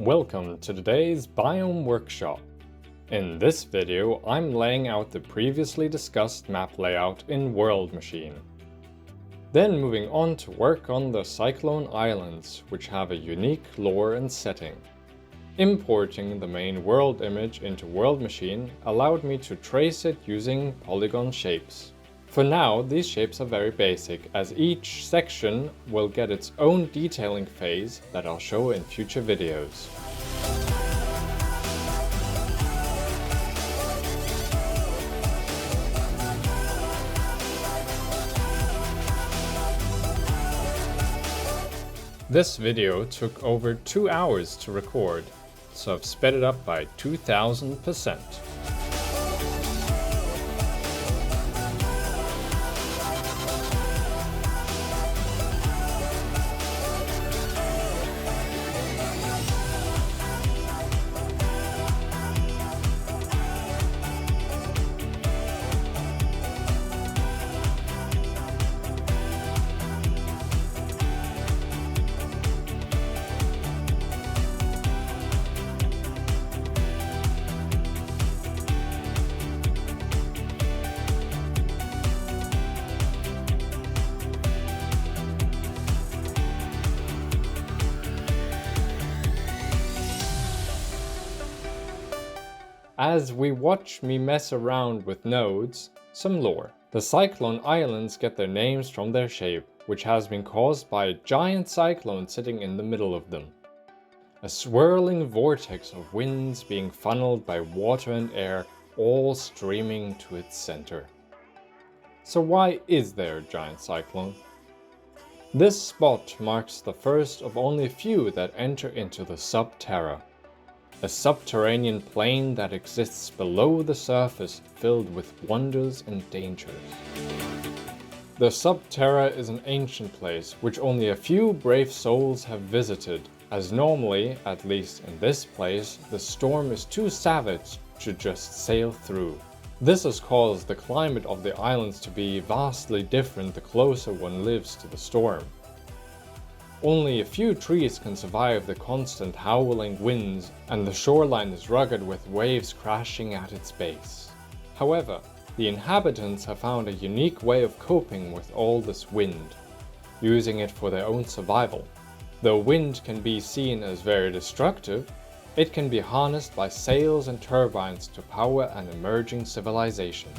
Welcome to today's Biome Workshop. In this video, I'm laying out the previously discussed map layout in World Machine. Then moving on to work on the Cyclone Islands, which have a unique lore and setting. Importing the main world image into World Machine allowed me to trace it using polygon shapes. For now, these shapes are very basic, as each section will get its own detailing phase that I'll show in future videos. This video took over 2 hours to record, so I've sped it up by 2000%. As we watch me mess around with nodes, some lore. The Cyclone Islands get their names from their shape, which has been caused by a giant cyclone sitting in the middle of them. A swirling vortex of winds being funneled by water and air, all streaming to its center. So why is there a giant cyclone? This spot marks the first of only a few that enter into the subterra. A subterranean plane that exists below the surface, filled with wonders and dangers. The subterra is an ancient place which only a few brave souls have visited, as normally, at least in this place, the storm is too savage to just sail through. This has caused the climate of the islands to be vastly different the closer one lives to the storm. Only a few trees can survive the constant howling winds, and the shoreline is rugged with waves crashing at its base. However, the inhabitants have found a unique way of coping with all this wind, using it for their own survival. Though wind can be seen as very destructive, it can be harnessed by sails and turbines to power an emerging civilization.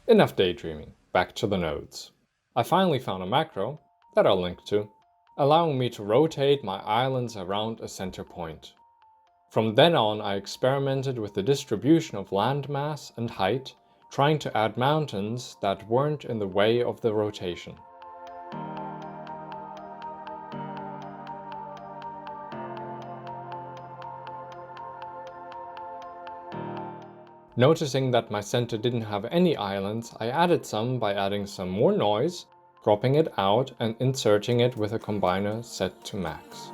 Enough daydreaming, back to the nodes. I finally found a macro, that I'll link to, allowing me to rotate my islands around a center point. From then on, I experimented with the distribution of landmass and height, trying to add mountains that weren't in the way of the rotation. Noticing that my center didn't have any islands, I added some by adding some more noise, cropping it out and inserting it with a combiner set to max.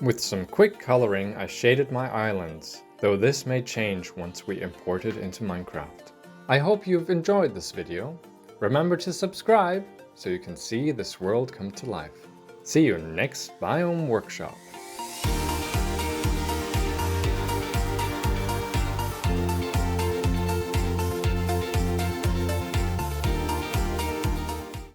With some quick coloring, I shaded my islands, though this may change once we import it into Minecraft. I hope you've enjoyed this video. Remember to subscribe so you can see this world come to life. See you next Biome Workshop.